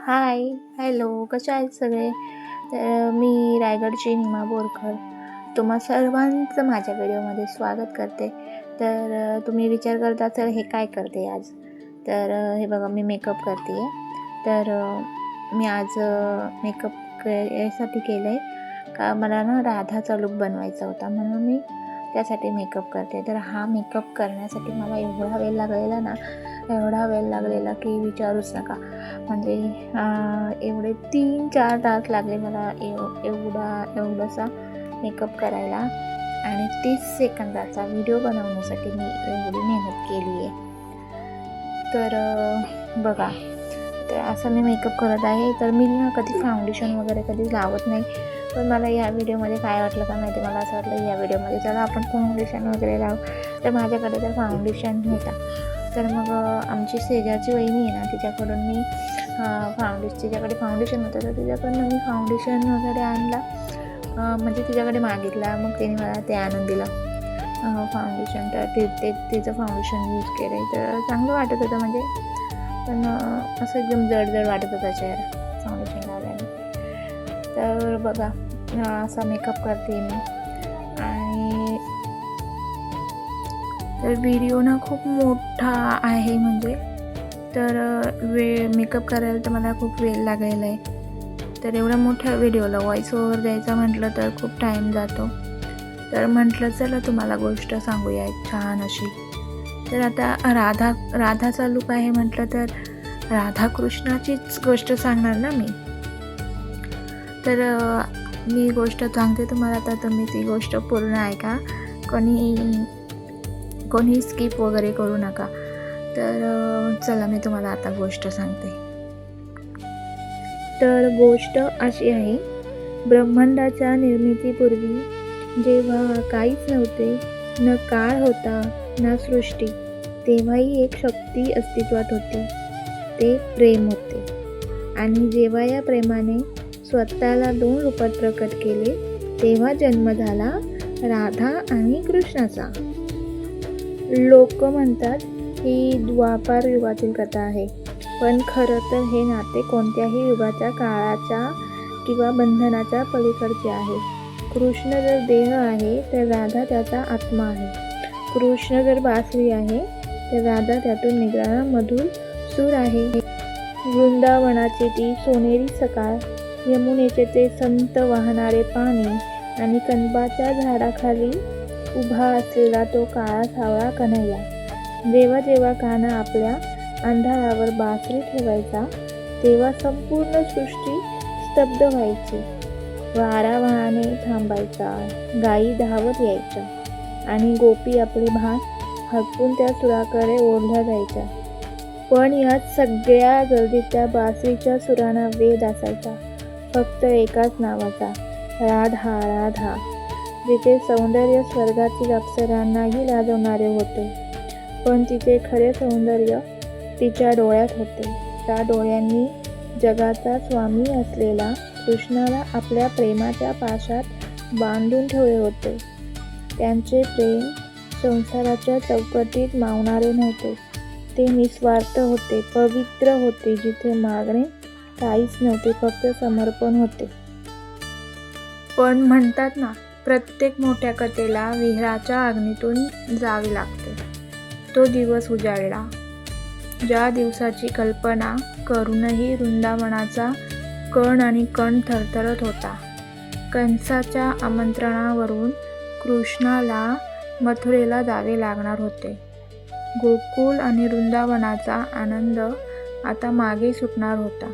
हाय, hello, कसे आहेत सगळे? तर मी रायगडची निमा बोरकर तुम्हा सर्वांचं माझ्या व्हिडिओमध्ये स्वागत करते. तर तुम्ही विचार करत असाल हे काय करते आज? तर हे बघा मी मेकअप करते आहे. तर मी आज मेकअप यासाठी केलं आहे का मला ना राधाचा लूक बनवायचा होता, म्हणून मी त्यासाठी मेकअप करते. तर हा मेकअप करण्यासाठी मला एवढा वेळ लागलेला की विचारूच नका. म्हणजे एवढे 3-4 तास लागले मला एवढासा मेकअप करायला आणि 30 सेकंदाचा व्हिडिओ बनवण्यासाठी मी एवढी मेहनत केली आहे. तर बघा, तर असं मी मेकअप करत आहे. तर मी ना कधी फाउंडेशन वगैरे कधी लावत नाही, पण मला या व्हिडिओमध्ये काय वाटलं का माहिती, मला असं वाटलं या व्हिडिओमध्ये चला आपण फाउंडेशन वगैरे लावू. तर माझ्याकडे तर फाउंडेशन होता. तर मग आमची शेजारची वहिनी आहे ना, तिच्याकडून मी तिच्याकडे फाउंडेशन होतं, तर तिच्याकडून मी फाउंडेशन वगैरे आणला. म्हणजे तिच्याकडे मागितला, मग तिने मला ते आणून दिलं फाउंडेशन. तर तिचं फाउंडेशन यूज केलं तर चांगलं वाटत होतं, म्हणजे पण असं एकदम जड वाटत होता चेहरा फाउंडेशन लावल्याने. तर बघा असा मेकअप करते मी. आणि तर व्हिडिओ ना खूप मोठा आहे, म्हणजे तर मेकअप करायला तर मला खूप वेळ लागलेला आहे. तर एवढ्या मोठ्या व्हिडिओला व्हॉइस ओव्हर द्यायचा म्हटलं तर खूप टाईम जातो. तर म्हटलं चला तुम्हाला गोष्ट सांगूया एक छान अशी. तर आता राधाचा लूक आहे म्हटलं तर राधाकृष्णाचीच गोष्ट सांगणार ना मी. तर मी गोष्ट सांगते तुम्हाला, तर तुम्ही ती गोष्ट पूर्ण ऐका, कोणी स्किप वगैरे करू नका. तर चला मी तुम्हाला आता गोष्ट सांगते. तर गोष्ट अशी आहे, ब्रह्मांडाच्या निर्मितीपूर्वी जेव्हा काहीच नव्हते, न काळ होता ना सृष्टी, तेव्हाही एक शक्ती अस्तित्वात होती, ते प्रेम होते. आणि जेव्हा या प्रेमाने स्वतःला 2 रूपात प्रकट केले, तेव्हा जन्म झाला राधा आणि कृष्णाचा. लोक म्हणतात ही द्वापार युगातील कथा आहे, पण खरं तर हे नाते कोणत्याही युगाच्या, काळाच्या किंवा बंधनाच्या पलीकडचे आहे. कृष्ण जर देह आहे तर राधा त्याचा आत्मा आहे. कृष्ण जर बासरी आहे तर राधा त्यातून निघणारा मधुर सूर आहे. वृंदावनाची ती सोनेरी सकाळ, यमुनेचे ते संत वाहणारे पाणी आणि कनबाच्या झाडाखाली उभा असलेला तो काळा सावळा कन्हैया. जेव्हा जेव्हा कान्हा आपल्या अंधारावर बासरी ठेवायचा, तेव्हा संपूर्ण सृष्टी स्तब्ध व्हायची. वारा वाहने थांबायचा, गायी धावत यायच्या आणि गोपी आपले भान हटवून त्या सुराकडे ओढल्या जायच्या. पण या सगळ्या गर्दीत त्या बासरीच्या सुरांना वेध असायचा, फक्त एकाच नावाचा, राधा राधा. जिचे सौंदर्य स्वर्गातील अप्सरांनाही लाजवणारे होते, पण तिचे खरे सौंदर्य तिच्या डोळ्यात होते. त्या डोळ्यांनी जगाचा स्वामी असलेला कृष्णाला आपल्या प्रेमाच्या पाशात बांधून ठेवले होते. त्यांचे प्रेम संसाराच्या चौकटीत मावणारे नव्हते, ते निस्वार्थ होते, पवित्र होते, जिथे मागणे काहीच नव्हते, फक्त समर्पण होते. पण म्हणतात ना, प्रत्येक मोठ्या कथेला विहिराच्या अग्नीतून जावे लागते. तो दिवस उजाडला, ज्या दिवसाची कल्पना करूनही वृंदावनाचा कण आणि कण थरथरत होता. कंसाच्या आमंत्रणावरून कृष्णाला मथुरेला जावे लागणार होते. गोकुळ आणि वृंदावनाचा आनंद आता मागे सुटणार होता.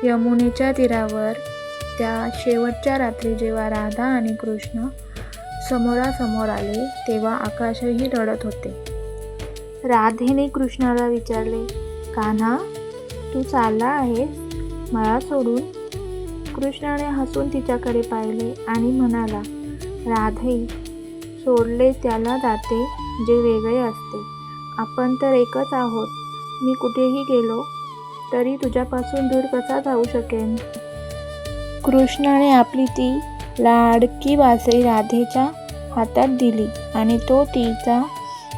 यमुनेच्या तीरावर त्या शेवटच्या रात्री जेव्हा राधा आणि कृष्ण समोरासमोर आले, तेव्हा आकाशही रडत होते. राधेने कृष्णाला विचारले, कान्हा, तू चालला आहेस मला सोडून? कृष्णाने हसून तिच्याकडे पाहिले आणि म्हणाला, राधे, सोडले त्याला जाते जे वेगळे असते. आपण तर एकच आहोत. मी कुठेही गेलो तरी तुझ्यापासून दूर कसा जाऊ शकेन? कृष्णाने आपली ती लाडकी बासरी राधेच्या हातात दिली आणि तो तिचा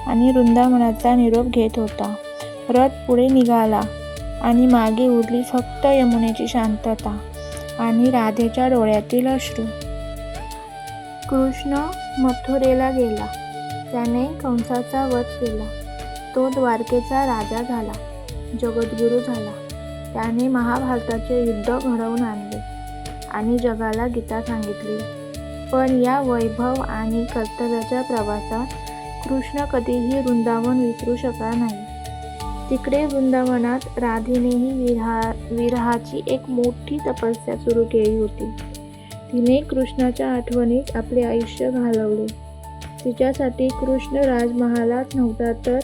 आणि वृंदावनाचा निरोप घेत होता. रथ पुढे निघाला. आणि मागे उरली फक्त यमुनेची शांतता आणि राधेच्या डोळ्यातील अश्रू. कृष्ण मथुरेला गेला. त्याने कंसाचा वध केला. तो द्वारकेचा राजा झाला, जगद्गुरू झाला. त्याने महाभारताचे युद्ध घडवून आणले आणि जगाला गीता सांगितली. पण या वैभव आणि कर्तव्याच्या प्रवासात कृष्ण कधीही वृंदावन विसरू शकला नाही. तिकडे वृंदावनात राधेनेही विरहाची एक मोठी तपस्या सुरू केली होती. तिने कृष्णाच्या आठवणीत आपले आयुष्य घालवले. तिच्यासाठी कृष्ण राजमहालात नव्हता, तर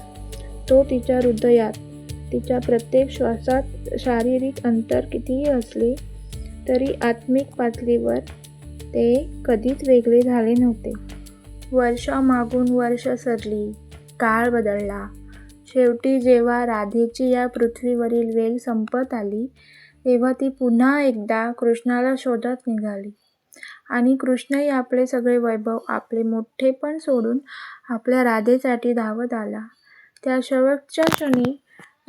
तो तिच्या हृदयात, तिच्या प्रत्येक श्वासात. शारीरिक अंतर कितीही असले तरी आत्मिक पातळीवर ते कधीच वेगळे झाले नव्हते. वर्षामागून वर्ष सरली, काळ बदलला. शेवटी जेव्हा राधेची या पृथ्वीवरील वेळ संपत आली, तेव्हा ती पुन्हा एकदा कृष्णाला शोधत निघाली. आणि कृष्णही आपले सगळे वैभव, आपले मोठेपण सोडून आपल्या राधेसाठी धावत आला. त्या शेवटच्या क्षणी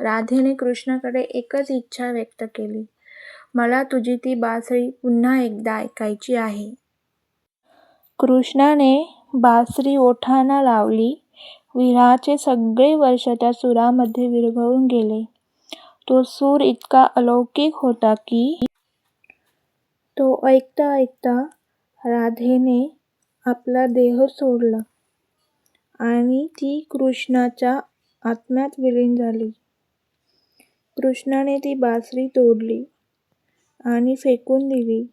राधेने कृष्णाकडे एकच इच्छा व्यक्त केली, मला तुझी ती बासरी पुन्हा एकदा ऐकायची आहे. कृष्णाने बासरी ओठांना लावली. विरहाचे सगळे वर्ष त्या सुरामध्ये विरघळून गेले. तो सूर इतका अलौकिक होता की तो ऐकता ऐकता राधेने आपला देह सोडला आणि ती कृष्णाच्या आत्म्यात विलीन झाली. कृष्णाने ती बासरी तोडली आणि फेकून दिली,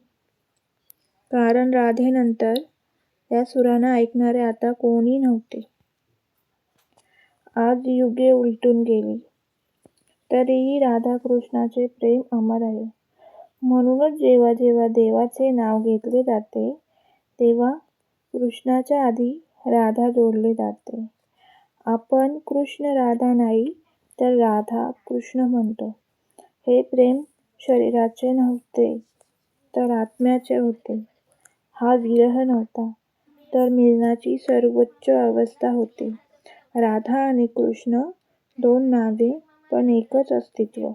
कारण राधेनंतर त्या सुरांना ऐकणारे आता कोणी नव्हते. आज युगे उलटून गेली, तरीही राधा कृष्णाचे प्रेम अमर आहे. म्हणूनच जेव्हा जेव्हा देवाचे नाव घेतले जाते, तेव्हा कृष्णाच्या आधी राधा जोडले जाते. आपण कृष्ण राधा नाही, तर राधा कृष्ण म्हणतो. हे प्रेम शरीराचे नव्हते, तर आत्म्याचे होते. हा विरह नव्हता, तर मिलनाची सर्वोच्च अवस्था होती. राधा आणि कृष्ण दोन नावे, पण एकच अस्तित्व.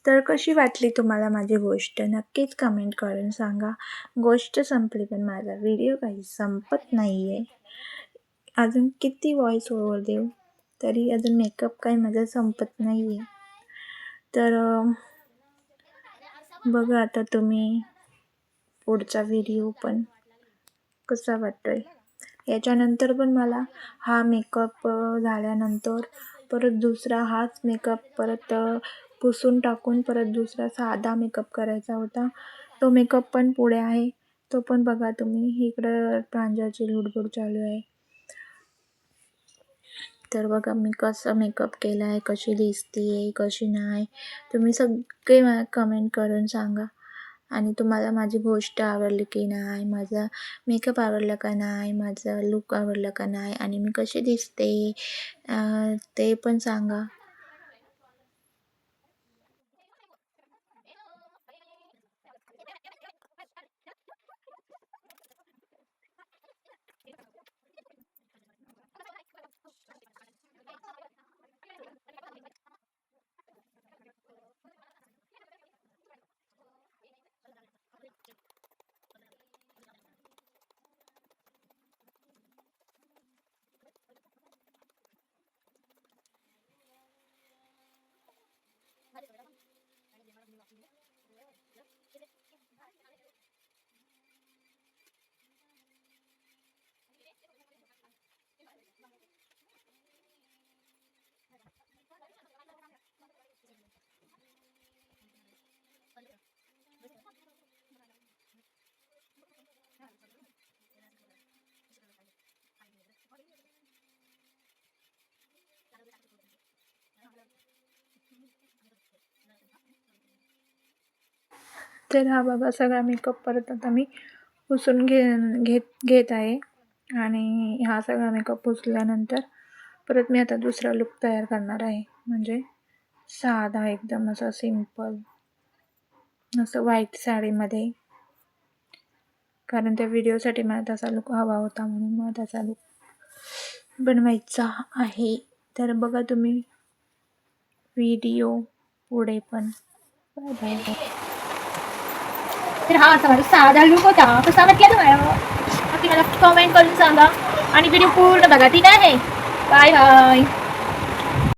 तर कशी वाटली तुम्हाला माझी गोष्ट? नक्कीच कमेंट करून सांगा. गोष्ट संपली, पण माझा व्हिडिओ काही संपत नाही आहे. अजून किती व्हॉइस ओव्हर देऊ, तरी अजून मेकअप काही माझा संपत नाही आहे. तर बघा आता तुम्ही पुढचा व्हिडिओ पण कसा वाटतोय. याच्यानंतर पण मला हा मेकअप झाल्यानंतर परत दुसरा हाच मेकअप परत पुसून टाकून परत दुसरा साधा मेकअप करायचा होता. तो मेकअप पण पुढे आहे, तो पण बघा तुम्ही. इकडं प्रांजळची लुडबुड चालू आहे. तर बघा मी कसं मेकअप केला आहे, कशी दिसते कशी नाही, तुम्ही सगळे मला कमेंट करून सांगा. आणि तुम्हाला माझी गोष्ट आवडली की नाही, माझा मेकअप आवडला का नाही, माझा लुक आवडला का नाही, आणि मी कशी दिसते ते पण सांगा. तर हा बघा सगळा मेकअप परत आता मी पुसून घेत आहे. आणि हा सगळा मेकअप पुसल्यानंतर परत मी आता दुसरा लुक तयार करणार आहे. म्हणजे साधा एकदम असा सिंपल असं व्हाईट साडीमध्ये, कारण त्या व्हिडिओसाठी मला तसा लुक हवा होता, म्हणून मला त्याचा लुक बनवायचा आहे. तर बघा तुम्ही व्हिडिओ पुढे पण. Bye bye. तर हा असा माझा साधा लुक होता. कसा वाटला तुम्हाला नक्की मला कमेंट करून सांगा आणि व्हिडिओ पूर्ण बघा ठीक आहे. Bye bye.